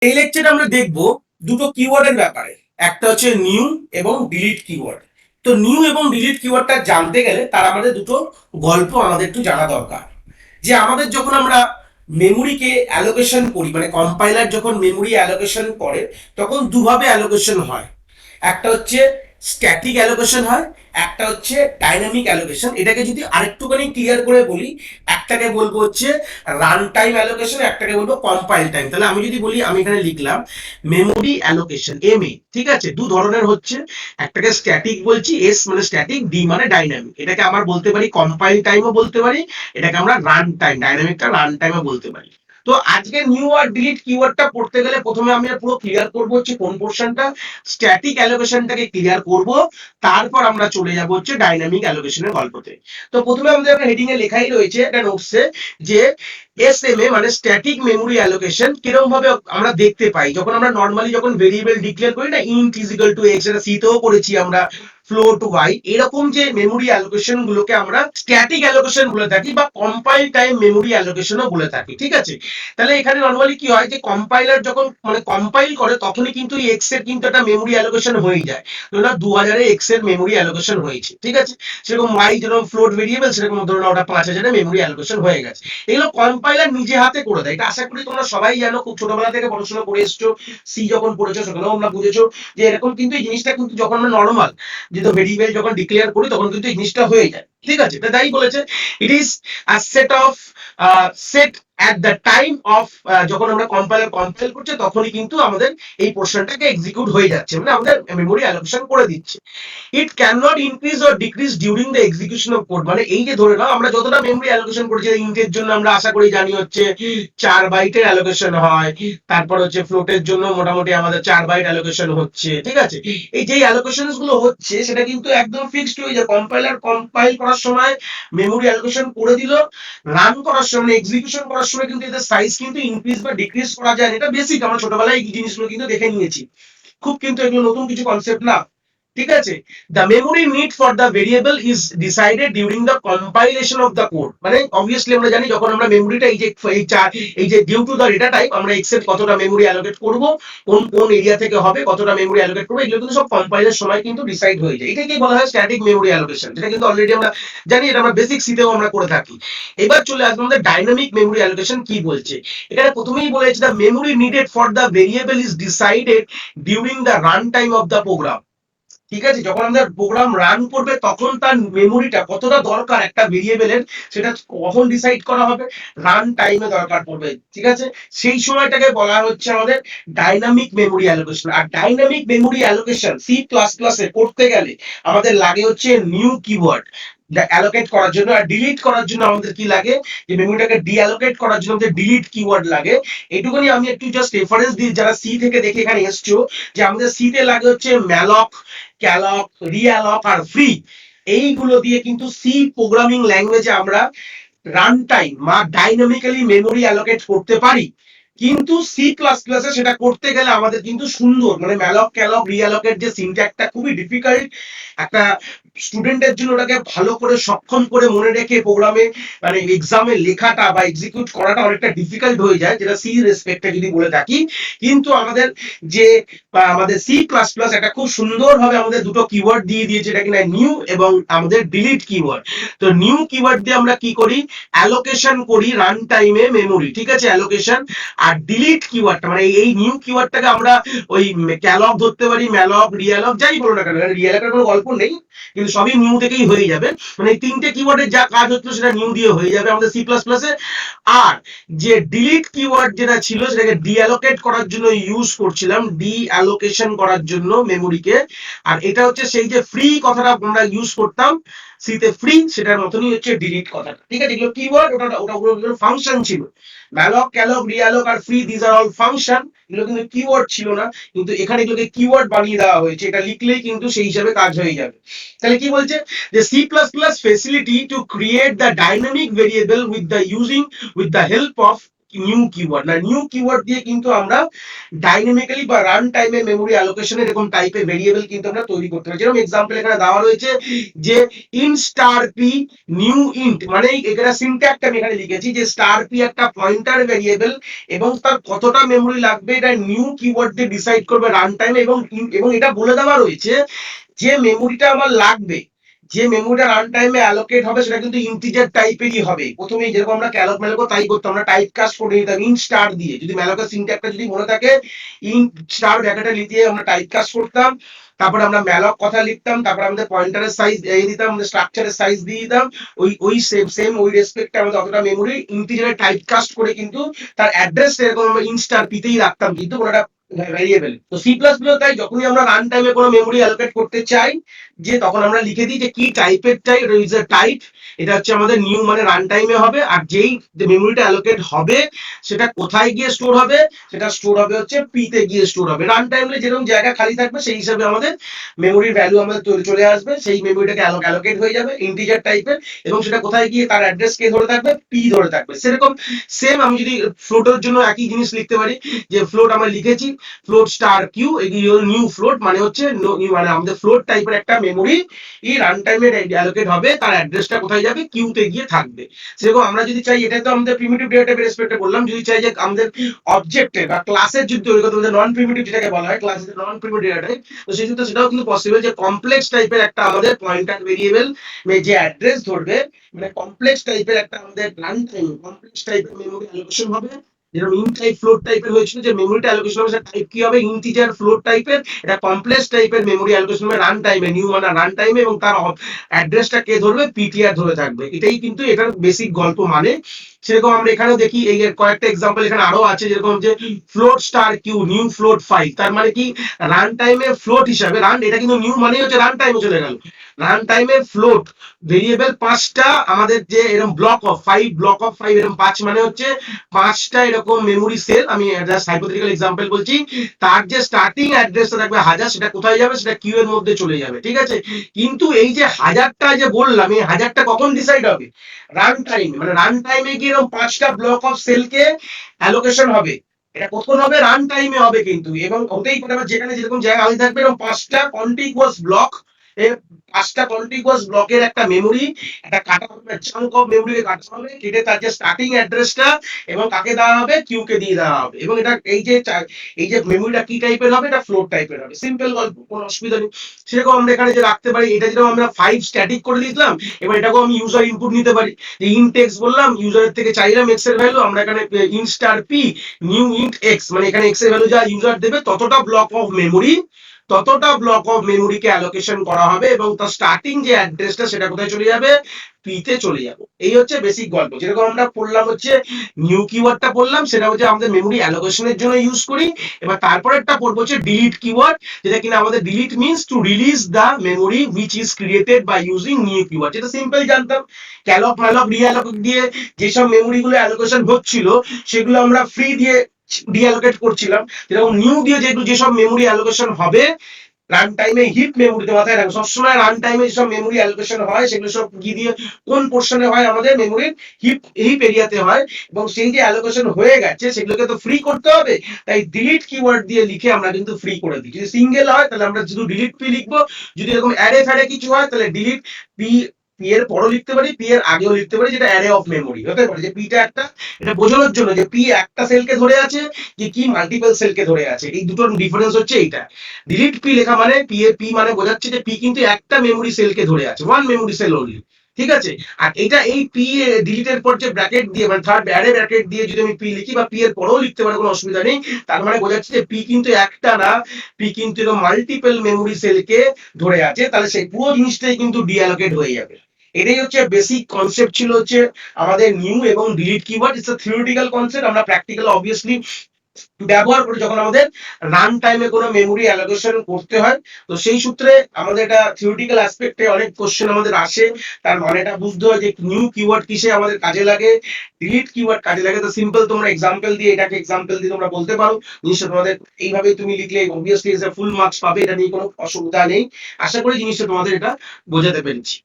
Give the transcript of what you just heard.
এই লেকচারে আমরা দেখব দুটো কিওয়ার্ডের ব্যাপারে, একটা হচ্ছে নিউ এবং ডিলিট কিওয়ার্ড। তো নিউ এবং ডিলিট কিওয়ার্ডটা জানতে গেলে তার আমাদের দুটো গল্প আমাদের একটু জানা দরকার। যে আমাদের যখন আমরা মেমোরিকে অ্যালোকেশন করি, মানে কম্পাইলার যখন মেমোরি অ্যালোকেশন করে তখন দুভাবে অ্যালোকেশন হয়। একটা হচ্ছে স্ট্যাটিক অ্যালোকেশন হয়, একটা হচ্ছে ডাইনামিক অ্যালোকেশন। এটাকে যদি আরেকটুখানি ক্লিয়ার করে বলি, একটাকে বলবো হচ্ছে রান টাইম অ্যালোকেশন, একটাকে বলবো কম্পাইল টাইম। তাহলে আমি যদি বলি, আমি এখানে লিখলাম মেমোরি অ্যালোকেশন এমএ, ঠিক আছে। দু ধরনের হচ্ছে, একটাকে স্ট্যাটিক বলছি, এস মানে স্ট্যাটিক, ডি মানে ডাইনামিক। এটাকে আমরা বলতে পারি কম্পাইল টাইমও বলতে পারি, এটাকে আমরা রান টাইম, ডাইনামিকটা রান টাইমও বলতে পারি। তো আজকে নিউ আর ডিলিট কিওয়ার্ডটা পড়তে গেলে প্রথমে আমি পুরো ক্লিয়ার করবো হচ্ছে কোন পোর্শনটা, স্ট্যাটিক অ্যালোকেশনটাকে ক্লিয়ার করব, তারপর আমরা চলে যাব হচ্ছে ডাইনামিক অ্যালোকেশনের গল্পতে। তো প্রথমে আমাদের একটা হেডিং এ লেখাই রয়েছে, এটা নোটসে, যে এসএমএ মানে স্ট্যাটিক মেমোরি অ্যালোকেশন কিরকম ভাবে আমরা দেখতে পাই। যখন আমরা নরমালি যখন ভেরিয়েবল ডিক্লেয়ার করি না, int is equal to x, এটা সি তেও করেছি আমরা, ফ্লোট ওয়াই, এরকম যে মেমোরি অ্যালোকেশন গুলোকে আমরা স্ট্যাটিক অ্যালোকেশন বলে থাকি বা কম্পাইল টাইম মেমোরি অ্যালোকেশনও বলে থাকি, ঠিক আছে। তাহলে এখানে নরমালি কি হয়, যে কম্পাইলার যখন মানে কম্পাইল করে তখনই কিন্তু এক্স এর কিন্তু একটা মেমোরি অ্যালোকেশন হয়ে যায়। ধরুন 2000 এ এক্স এর মেমোরি অ্যালোকেশন হয়েছে, ঠিক আছে। সেরকম ওয়াই যেরকম ফ্লোট ভেরিয়েবল, সেরকম ধরুন ওটা 5000 এ মেমোরি অ্যালোকেশন হয়ে গেছে। এগুলো কম্পাইলার নিজে হাতে করে দেয়। এটা আশা করি তোমরা সবাই জানো, খুব ছোটবেলা থেকে পড়াশোনা করে এসছো, সি যখন পড়েছো সেখানেও আমরা বুঝেছো যে এরকম কিন্তু এই জিনিসটা কিন্তু যখন আমরা নর্মাল যেহেতু ভেরিয়েবল যখন ডিক্লেয়ার করি তখন কিন্তু এই জিনিসটা হয়ে যায়, ঠিক আছে। এটা তাই বলেছে, it is a set of set at the time of যখন আমরা কম্পাইল করছে তখনই কিন্তু আমাদের এই পোর্শনটাকে এক্সিকিউট হয়ে যাচ্ছে, মানে আমাদের মেমোরি অ্যালোকেশন করে দিচ্ছে। It can not increase or decrease during the execution of code, মানে এই যে ধরে নাও আমরা যতটা মেমোরি অ্যালোকেশন করেছি, ইন্টের জন্য আমরা আশা করি জানি হচ্ছে 4 বাইটের অ্যালোকেশন হয়, তারপর হচ্ছে ফ্লোটের জন্য মোটামুটি আমাদের 4 বাইট অ্যালোকেশন হচ্ছে, ঠিক আছে। এই যে অ্যালোকেশনস গুলো হচ্ছে সেটা কিন্তু একদম ফিক্সড হয়ে যায়। কম্পাইলার কম্পাইল করার সময় মেমোরি অ্যালোকেশন করে দিল, রান করার সময় এক্সিকিউশন করার সময় কিন্তু এদের সাইজ কিন্তু ইনক্রিজ বা ডিক্রিজ করা যায়। এটা বেসিক, আমরা ছোটবেলায় এই জিনিসগুলো কিন্তু দেখে নিয়েছি, খুব কিন্তু এগুলো নতুন কিছু কনসেপ্ট না, ঠিক আছে। The memory need for the variable is decided during the compilation of the code, মানে অবভিয়াসলি আমরা জানি যখন আমরা মেমোরিটা এই যে due to the data type আমরা এক্সেপ্ট কতটা মেমোরি অ্যালোকেট করব, কোন কোন এরিয়া থেকে হবে, কতটা মেমোরি অ্যালোকেট করব, এগুলো কিন্তু সব কম্পাইলের সময় কিন্তু ডিসাইড হয়ে যায়। এটাকেই বলা হয় স্ট্যাটিক মেমোরি অ্যালোকেশন, যেটা কিন্তু অলরেডি আমরা জানি, এটা আমরা বেসিক সিতেও আমরা করে থাকি। এবার চলে আসবে আমাদের ডাইনামিক মেমোরি অ্যালোকেশন কি বলছে। এখানে প্রথমেই বলেছে the memory needed for the variable is decided during the run time of the program, ঠিক আছে। যখন আমাদের প্রোগ্রাম রান করবে তখন তার মেমোরিটা কতটা দরকার একটা ভেরিয়েবলের, সেটা কখন ডিসাইড করা হবে, রান টাইমে দরকার পড়বে, ঠিক আছে। সেই সময়টাকে বলা হচ্ছে আমাদের ডাইনামিক মেমোরি অ্যালোকেশন। আর dynamic memory allocation C plus প্লাসে করতে গেলে আমাদের লাগে হচ্ছে নিউ কিওয়ার্ড অ্যালোকেট করার জন্য, আর ডিলিট করার জন্য আমাদের কি লাগে, যে মেমোরিটাকে ডিঅ্যালোকেট করার জন্য আমাদের ডিলিট কিওয়ার্ড লাগে। এটুকুনি আমি একটু জাস্ট রেফারেন্স দিই যারা সি থেকে দেখে এখানে এসছো, যে আমাদের সি তে লাগে হচ্ছে ম্যালক, ক্যালক, রিঅ্যালক আর ফ্রি। এইগুলো দিয়ে কিন্তু সি প্রোগ্রামিং ল্যাঙ্গুয়েজে আমরা রান টাইম বা ডাইনামিক্যালি মেমোরি অ্যালোকেট করতে পারি। কিন্তু সি প্লাস প্লাসে সেটা করতে গেলে আমাদের কিন্তু সুন্দর, মানে ম্যালক ক্যালক রিঅ্যালোকেট যে সিনট্যাক্সটা খুবই ডিফিকাল্ট, একটা স্টুডেন্টের জন্য ওটাকে ভালো করে সক্ষম করে মনে রেখে প্রোগ্রামে মানে এক্সামে লেখাটা বা এক্সিকিউট করাটা অনেকটা ডিফিকাল্ট হয়ে যায়, যেটা সি রেসপেক্টে যদি বলে থাকি। কিন্তু আমাদের যে আমাদের সি প্লাস প্লাস একটা খুব সুন্দরভাবে আমাদের দুটো কিওয়ার্ড দিয়ে দিয়েছে, এটা কিনা নিউ এবং আমাদের ডিলিট কিওয়ার্ড। তো নিউ কিওয়ার্ড দিয়ে আমরা কি করি, অ্যালোকেশন করি রান টাইমে মেমোরি, ঠিক আছে, অ্যালোকেশন। আর ডিলিট কিওয়ার্ডটা মানে এই নিউ কিওয়ার্ডটাকে আমরা ওই ক্যালক ধরতে পারি, ম্যালক, রিঅ্যালক, যাই বলো না কেন, রিঅ্যালকের কোনো গল্প নেই, কিন্তু সবই নিউ থেকেই হয়ে যাবে। মানে এই তিনটে কিওয়ার্ডের যা কাজ হচ্ছে সেটা নিউ দিয়ে হয়ে যাবে আমাদের সি প্লাস প্লাসে। আর যে ডিলিট কিওয়ার্ড যেটা ছিল সেটাকে ডিঅ্যালোকেট করার জন্য ইউজ করছিলাম, ডিঅ্যালোকেশন করার জন্য মেমোরিকে। আর এটা হচ্ছে সেই যে ফ্রি কথাটা আমরা ইউজ করতাম সিতে, ফ্রি, সেটার মতনই হচ্ছে ডিলিট কথাটা, ঠিক আছে। এগুলো কিওয়ার্ড, ওটা ফাংশন ছিল। ম্যালক, ক্যালক, রিঅ্যালক আর free, this are all function, এগুলো কিন্তু কিওয়ার্ড ছিল না, কিন্তু এখানে এগুলোকে কিওয়ার্ড বানিয়ে দেওয়া হয়েছে। এটা লিখলেই কিন্তু সেই হিসাবে কাজ হয়ে যাবে। তাহলে কি বলছে, যে C plus plus facility to create the dynamic variable with the help of new keyword না, নিউ কিওয়ার্ড দিয়ে কিন্তু আমরা ডাইনামিক্যালি বা রান টাইমে মেমোরি অ্যালোকেশন এরকম টাইপের ভেরিয়েবল কিন্তু আমরা তৈরি করতে পারি। যেরকম এক্সাম্পল এখানে দেওয়া রয়েছে যে in star P new int, মানে এখানে সিনট্যাক্সটা আমি এখানে লিখেছি যে স্টার পি একটা পয়েন্টার ভেরিয়েবল এবং তার কতটা মেমোরি লাগবে এটা নিউ কিওয়ার্ড দিয়ে ডিসাইড করবে রান টাইমে, এবং এটা বলে দেওয়া রয়েছে যে মেমোরিটা আমার লাগবে, যে মেমোরিটা রান টাইমে অ্যালোকেট হবে সেটা কিন্তু ইন্টিজার টাইপেরই হবে। প্রথমেই যেরকম আমরা ক্যালক ম্যালকও তাই করতাম, আমরা টাইপ কাস্ট করে নিতাম ইন স্টার দিয়ে, যদি ম্যালকের সিনট্যাক্সটা যদি মনে থাকে ইন স্টার ব্র্যাকেটে লিখে আমরা টাইপ কাস্ট করতাম, তারপরে আমরা ম্যালক কথা লিখতাম, তারপরে আমাদের পয়েন্টারের সাইজ দিয়ে দিতাম, আমাদের স্ট্রাকচারের সাইজ দিয়ে দিতাম, ওই সেম ওই রেসপেক্টে আমাদের অতটা মেমোরি ইন্টিজারে টাইপ কাস্ট করে কিন্তু তার অ্যাড্রেস এরকম আমরা ইন স্টার পিতেই রাখতাম কিন্তু কোনটা ভ্যারিয়েবল। তো সি প্লাস প্লাস তাই যখনই আমরা রান টাইমে কোনো মেমোরি অ্যালোকেট করতে চাই যে তখন আমরা লিখে দিই যে কি টাইপের চাই, ইজ এ টাইপ, এটা হচ্ছে আমাদের নিউ মানে রান টাইমে হবে, আর যেই মেমোরিটা অ্যালোকেট হবে সেটা কোথায় গিয়ে স্টোর হবে, সেটা স্টোর হবে হচ্ছে পি তে গিয়ে স্টোর হবে। রান টাইমে যেরকম জায়গা খালি থাকবে সেই হিসাবে আমাদের মেমোরির ভ্যালু আমাদের চলে আসবে, সেই মেমোরিটাকে অ্যালোকেট হয়ে যাবে ইন্টিজার টাইপের, এবং সেটা কোথায় গিয়ে তার অ্যাড্রেস কে ধরে থাকবে, পি ধরে থাকবে। সেরকম সেম আমি যদি ফ্লোটের জন্য একই জিনিস লিখতে পারি যে ফ্লোট আমরা লিখেছি ফ্লোট স্টার কিউ, এগুলি হলো নিউ ফ্লোট, মানে হচ্ছে মানে আমাদের ফ্লোট টাইপের একটা মেমোরি এই রান টাইমে অ্যালোকেট হবে, তার অ্যাড্রেসটা কোথায় যাবে, কিউতে গিয়ে থাকবে। সেরকম আমরা যদি চাই, এটা তো আমাদের প্রিমিটিভ ডেটা টাইপের রেসপেক্টে বললাম, যদি চাই যে আমাদের অবজেক্টে বা ক্লাসের যদি তৈরি করতে নন প্রিমিটিভ যেটাকে বলা হয় ক্লাসের নন প্রিমিটিভ ডেটা টাইপ, তো সেই ক্ষেত্রে সেটাও কিন্তু পসিবল যে কমপ্লেক্স টাইপের একটা আমাদের পয়েন্টার ভেরিয়েবল যে অ্যাড্রেস ধরবে, মানে কমপ্লেক্স টাইপের একটা আমাদের রান টাইম কমপ্লেক্স টাইপের মেমোরি অ্যালোকেশন হবে। যেরকম ইন টাইপ ফ্লোট টাইপের হয়েছিল যে মেমোরিটা অ্যালোকেশন হবে সেটা টাইপ কি হবে, ইন্টিজার ফ্লোট টাইপের, এটা কমপ্লেক্স টাইপের মেমোরি অ্যালোকেশন হবে রান টাইমে, নিউ মানে রান টাইমে, এবং তার অ্যাড্রেসটা কে ধরবে, পিটিআর ধরে থাকবে। এটাই কিন্তু এটার বেসিক গল্প। মানে সেরকম আমরা এখানেও দেখি এই কয়েকটা এক্সাম্পল এখানে আরো আছে, যেরকম যে float star q new float 5, তার মানে কি রান টাইমে ফ্লোট হিসাবে রান, এটা কিন্তু নিউ মানে হচ্ছে রান টাইমে চলে গেল, রান টাইমে ফ্লোট ভেরিয়েবল পাঁচটা আমাদের যে এরকম ব্লক অফ 5 এরকম 5 মানে হচ্ছে পাঁচটা এরকম মেমোরি সেল, আমি জাস্ট হাইপোথেটিক্যাল एग्जांपल বলছি, তার যে স্টার্টিং অ্যাড্রেসটা থাকবে 1000, সেটা কোথায় যাবে, সেটা কিউ এর মধ্যে চলে যাবে, ঠিক আছে। কিন্তু এই যে 1000টা যে বললাম, এই 1000টা কখন ডিসাইড হবে, রান টাইমে, মানে রান টাইমে কি এরকম পাঁচটা ব্লক অফ সেলকে অ্যালোকেশন হবে, এটা কখন হবে, রান টাইমে হবে কিন্তু, এবং হতেই পারে যেখানে যেরকম জায়গা খালি থাকবে এরকম পাঁচটা কন্টিগুয়াস ব্লক, পাঁচটা কন্টিগুয়াস ব্লকের একটা মেমোরি, একটা কাটা হবে, চাঙ্ক অফ মেমোরিকে কাটা হবে, কেটে তার যে স্টার্টিং অ্যাড্রেসটা এবং কাকে দেওয়া হবে, কিউ কে দিয়ে দেওয়া হবে, এবং এটা এই যে মেমোরিটা কি টাইপের হবে, এটা ফ্লোট টাইপের হবে। সিম্পল গল্প, কোনো অসুবিধা নেই। সেরকম আমরা এখানে যে রাখতে পারি, এটা যেরকম আমরা 5 স্ট্যাটিক করে দিলাম, এবার এটাকেও আমি ইউজার ইনপুট নিতে পারি, যে ইন্ট এক্স বললাম, ইউজারের থেকে চাইলাম এক্স এর ভ্যালু, আমরা এখানে int star P new int x, মানে এখানে এক্স এর ভ্যালু যা ইউজার দেবে ততটা ব্লক অফ মেমোরিকে অ্যালোকেশন করা হবে, এবং তার স্টার্টিং যে অ্যাড্রেসটা সেটা কোথায় চলে যাবে, পিতে চলে যাবে। এই হচ্ছে বেসিক গল্প। যেরকম আমরা পড়লাম হচ্ছে নিউ কিওয়ার্ডটা পড়লাম, সেটা হচ্ছে আমাদের মেমোরি অ্যালোকেশনের জন্য ইউজ করি। এবার তারপরেরটা পড়বো হচ্ছে ডিলিট কিওয়ার্ড, যেটা কিনা আমাদের delete means to release the memory which is created by using new keyword, যেটা সিম্পল জানতাম, ক্যালক ম্যালক রিঅ্যালোক দিয়ে যেসব মেমোরি গুলো অ্যালোকেশন হচ্ছিল সেগুলো আমরা ফ্রি দিয়ে ডিঅ্যালোকেট করছিলাম। যেরকম নিউ দিয়ে যেসব মেমোরি অ্যালোকেশন হবে রান টাইমে, হিপ মেমোরিতে মাথায় রাখবে সবসময়, রান টাইমে যেসব মেমোরি অ্যালোকেশন হয় সেগুলো সব কি দিয়ে, কোন পোর্শনে হয়, আমাদের মেমোরির হিপ এরিয়াতে হয়, এবং সেই যে অ্যালোকেশন হয়ে গেছে সেগুলোকে তো ফ্রি করতে হবে, তাই ডিলিট কিওয়ার্ড দিয়ে লিখে আমরা কিন্তু ফ্রি করে দিই। যদি সিঙ্গেল হয় তাহলে আমরা শুধু ডিলিট পি লিখবো, যদি এরকম অ্যারে ফ্যারে কিছু হয় তাহলে ডিলিট পি, পি এর পরও লিখতে পারি, পি এর আগেও লিখতে পারি, যেটা অ্যারে অফ মেমোরি হতে পারে, যে পিটা একটা, এটা বোঝানোর জন্য যে পি একটা সেলকে ধরে আছে যে কি মাল্টিপল সেলকে ধরে আছে, এই দুটোর ডিফারেন্স হচ্ছে এইটা। ডিলিট পি লেখা মানে পি মানে বোঝাচ্ছে যে পি কিন্তু একটা মেমোরি সেলকে ধরে আছে, ওয়ান মেমোরি সেল অনলি, ঠিক আছে। আর এটা এই পি ডিলিটের পর যে ব্র্যাকেট দিয়ে, মানে থার্ড অ্যারে ব্র্যাকেট দিয়ে যদি আমি পি লিখি, বা পি এর পরেও লিখতে পারি, কোনো অসুবিধা নেই, তার মানে বোঝাচ্ছে যে পি কিন্তু একটা না, পি কিন্তু মাল্টিপল মেমোরি সেলকে ধরে আছে, তাহলে সেই পুরো জিনিসটাই কিন্তু ডিঅ্যালোকেট হয়ে যাবে। এটাই হচ্ছে বেসিক কনসেপ্ট ছিল হচ্ছে আমাদের নিউ এবং delete keyword. It's a theoretical concept, আমরা প্র্যাকটিক্যাল অবভিয়াসলি ব্যবহার করি যখন আমাদের রান টাইমে কোনো মেমোরি অ্যালোকেশন করতে হয়। তো সেই সূত্রে আমাদের এটা থিওরিটিক্যাল অ্যাসপেক্টে অনেক কোশ্চেন আমাদের আসে, তার মানেটা বুঝতে হয় যে নিউ কিওয়ার্ড কিসে আমাদের কাজে লাগে, ডিলিট কিওয়ার্ড কাজে লাগে। তো সিম্পল তোমরা এক্সাম্পল দিয়ে, এটাকে এক্সাম্পল দিয়ে তোমরা বলতে পারো, জিনিসটা তোমাদের এইভাবেই তুমি লিখলে অবভিয়াসলি ফুল মার্কস পাবে, এটা নিয়ে কোনো অসুবিধা নেই। আশা করি জিনিসটা তোমাদের এটা বোঝাতে পেরেছি।